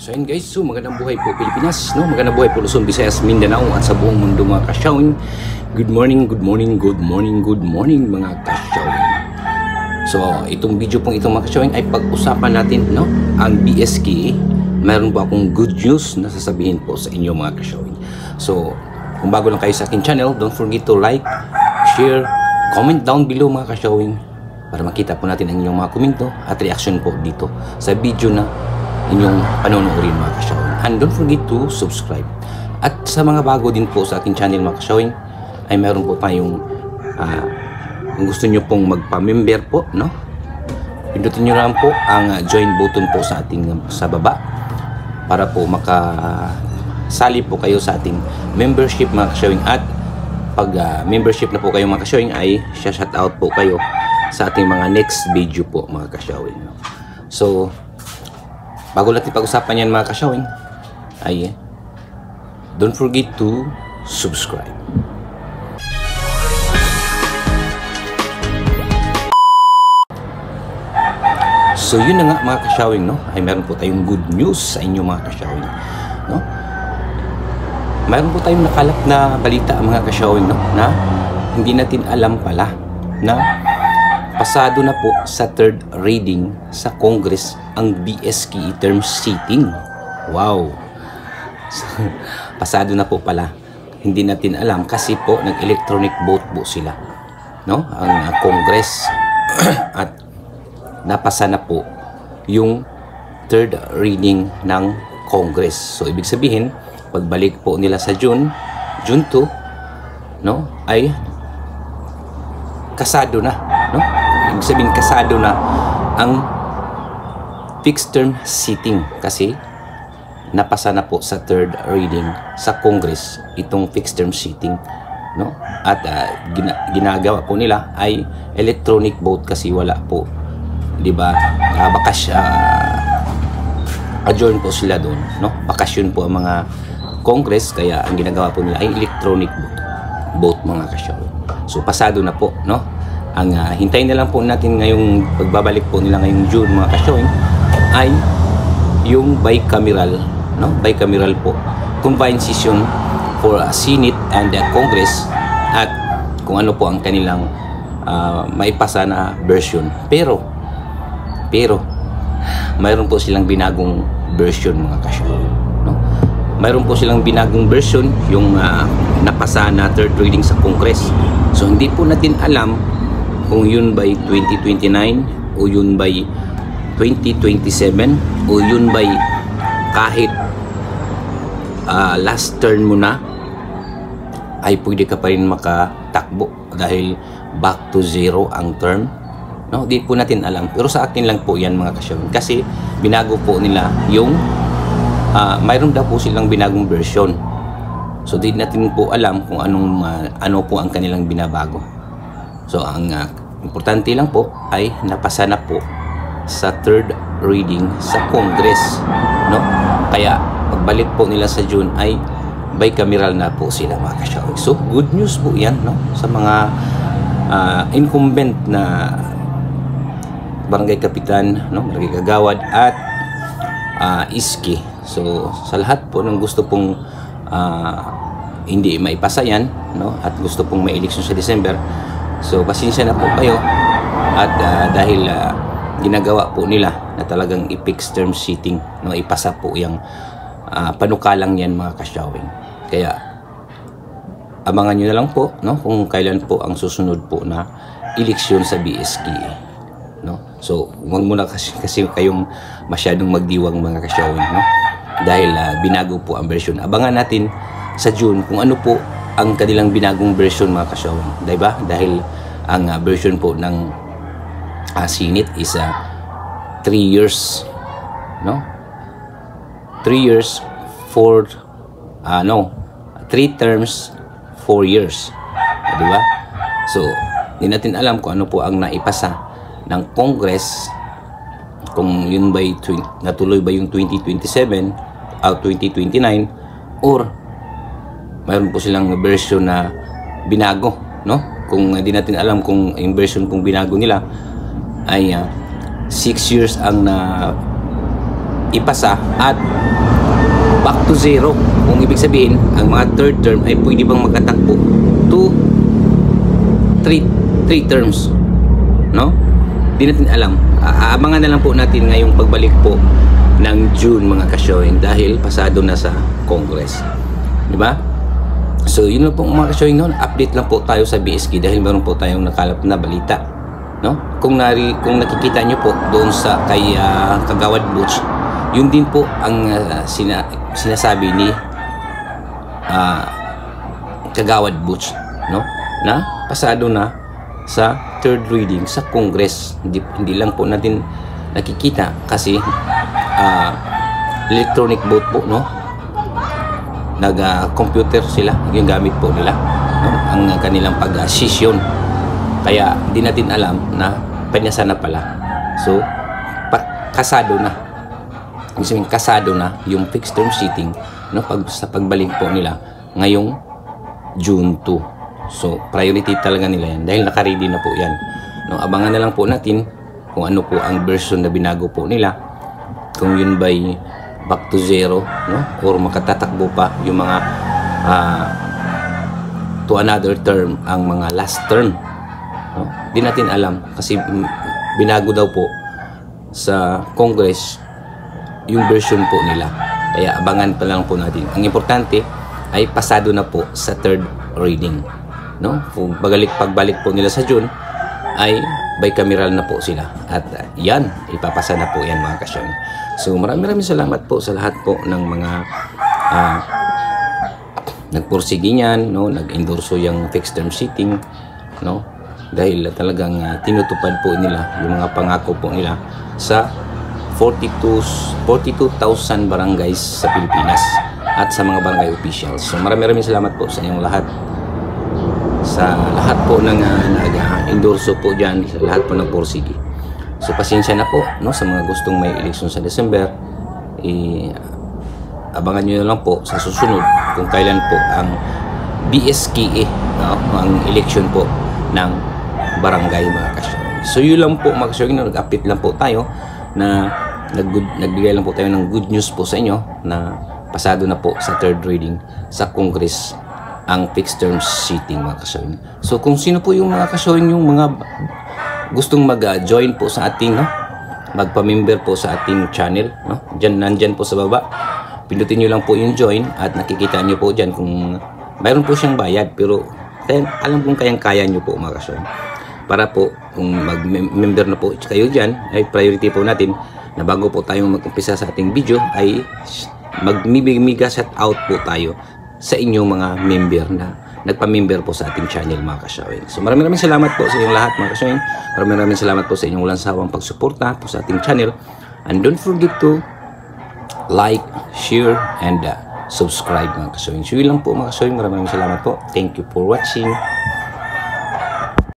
So ayun guys, so magandang buhay po Pilipinas, no? Magandang buhay po Luzon, Visayas, Mindanao at sa buong mundo mga kasyawin. Good morning, good morning, good morning, good morning mga kasyawin. So itong video pong itong mga kasyawin ay pag-usapan natin, no? Ang BSK. Mayroon po akong good news na sasabihin po sa inyo mga kasyawin. So kung bago lang kayo sa akin channel, don't forget to like, share, comment down below mga kasyawin para makita po natin ang inyong mga komento at reaction po dito sa video na inyong panonoodin mga kasyawin. And don't forget to subscribe. At sa mga bago din po sa aking channel mga kasyawin, ay meron po tayong kung gusto nyo pong magpa-member po, no? Pindutin nyo lang po ang join button po sa ating sa baba para po makasali po kayo sa ating membership mga kasyawin. At pag membership na po kayo mga kasyawin ay shout out po kayo sa ating mga next video po mga kasyawin. So bago natin pag-usapan yan mga kasyawin, ay don't forget to subscribe. So yun na nga mga kasyawin, no? Ay meron po tayong good news sa inyo mga kasyawin, no? Meron po tayong nakalap na balita mga kasyawin, no? Na hindi natin alam pala na pasado na po sa third reading sa Congress ang BSK term sheeting. Wow! So, pasado na po pala. Hindi natin alam kasi po nag-electronic vote po sila, no? Ang Congress at napasa na po yung third reading ng Congress. So ibig sabihin, pagbalik po nila sa June 2, no? Ay kasado na, no? Ibig sabihin kasado na ang fixed term seating kasi napasa na po sa third reading sa Congress itong fixed term seating, no? At ginagawa po nila ay electronic vote kasi wala po, di ba? Adjourn po sila doon, no? Bakasyon po ang mga Congress kaya ang ginagawa po nila ay electronic vote mga kasyawin. So pasado na po, no? Ang hintayin na lang po natin ngayong pagbabalik po nila ngayong June mga kasyawin ay yung bicameral, no? Bicameral po combined session for Senate and Congress at kung ano po ang kanilang maipasa na version. Pero mayroon po silang binagong version mga kasyawin, no? Mayroon po silang binagong version yung napasa na third reading sa Congress. So hindi po natin alam kung yun by 2029 o yun by 2027 o yun by kahit last turn mo na ay pwede ka pa rin makatakbo dahil back to zero ang term, no? Di po natin alam pero sa akin lang po yan mga kasyawin kasi binago po nila yung mayroon daw po silang binagong version. So di natin po alam kung ano po ang kanilang binabago. So ang importante lang po ay napasa na po sa third reading sa Congress, no? Kaya pagbalik po nila sa June ay bicameral na po sila mga kasyawin. So good news po yan, no? Sa mga incumbent na barangay kapitan, no? Barangay kagawad at iski. So sa lahat po ng gusto pong hindi maipasa yan, no? At gusto pong may eleksyon sa December, so pasensya na po kayo at dahil ginagawa po nila na talagang i-fixed term seating, no? Ipasa po yung panukalang yan mga kasyawin. Kaya abangan nyo na lang po, no? Kung kailan po ang susunod po na eleksyon sa BSK, no? So huwag muna kasi kayong masyadong magdiwang mga kasyawin, no? Dahil binago po ang version. Abangan natin sa June kung ano po ang kanilang binagong version mga kasyawin, diba? Dahil ang version po ng Senate is 3 years, no? 3 years for 3 terms 4 years, diba? So hindi natin alam kung ano po ang naipasa ng Congress, kung yun ba natuloy ba yung 2027 o 2029 or mayroon po silang version na binago, no? Kung hindi natin alam kung yung version kung binago nila ay 6 years ang ipasa at back to zero. Kung ibig sabihin, ang mga third term ay pwede bang magkatakbo to 3 terms, no? Di natin alam. Abangan na lang po natin ngayong pagbalik po ng June, mga ka-showing, dahil pasado na sa Congress, di ba? So yun lang po mga ka-showing noon. Update lang po tayo sa BSK dahil meron po tayong nakalap na balita, no? Kung nakikita nyo po doon sa kay Kagawad Butch, yun din po ang sinasabi ni Kagawad Butch, no? Na pasado na sa third reading sa Congress. Hindi lang po natin nakikita kasi electronic vote po, no? Nag-computer sila, yung gamit po nila, no? Ang kanilang pag-session. Kaya hindi natin alam na panyasa na pala. So kasado na. Ibig sabihin, kasado na yung fixed term sitting, no? Sa pagbalik po nila ngayong June 2. So priority talaga nila yan dahil naka-ready na po yan, no? Abangan na lang po natin kung ano po ang version na binago po nila, kung yun ba'y back to zero, no? Or makatatakbo pa yung mga to another term, ang mga last term, no? Di natin alam kasi binago daw po sa Congress yung version po nila. Kaya abangan pa lang po natin. Ang importante ay pasado na po sa third reading, no? Kung pagbalik po nila sa June ay bicameral na po sila at yan, ipapasa na po yan, mga ka-showing. So maraming salamat po sa lahat po ng mga nagpursigi niyan, no? Nag-endorso yung fixed term sitting, no? Dahil talagang tinutupad po nila yung mga pangako po nila sa 42,000 barangays sa Pilipinas at sa mga barangay officials. So maraming salamat po sa inyong lahat, sa lahat po ng nag-endorso po dyan, sa lahat po ng pursigi. So pasensya na po, no? Sa mga gustong may eleksyon sa December, abangan nyo na lang po sa susunod kung kailan po ang BSKE, no? Ang eleksyon po ng barangay, mga ka-showing. So yun lang po, mga ka-showing, nag-update lang po tayo na nagbigay lang po tayo ng good news po sa inyo na pasado na po sa third reading sa Congress ang fixed term sitting, mga ka-showing. So kung sino po yung mga ka-showing, yung mga gustong mag-join po sa ating, no? Magpa-member po sa ating channel, no? Nandyan po sa baba, pindutin nyo lang po yung join at nakikita nyo po dyan kung mayroon po siyang bayad, pero alam kong kayang-kaya nyo po, mga ka-showing. Para po kung mag-member na po kayo dyan, ay priority po natin na bago po tayong mag-umpisa sa ating video ay magmimiga set out po tayo sa inyong mga member na nagpa-member po sa ating channel, mga ka-showing. So maraming salamat po sa inyong lahat, mga ka-showing. Maraming salamat po sa inyong walang sawang pagsuporta po sa ating channel. And don't forget to like, share, and subscribe, mga ka-showing. So yun lang po, mga ka-showing. Maraming salamat po. Thank you for watching.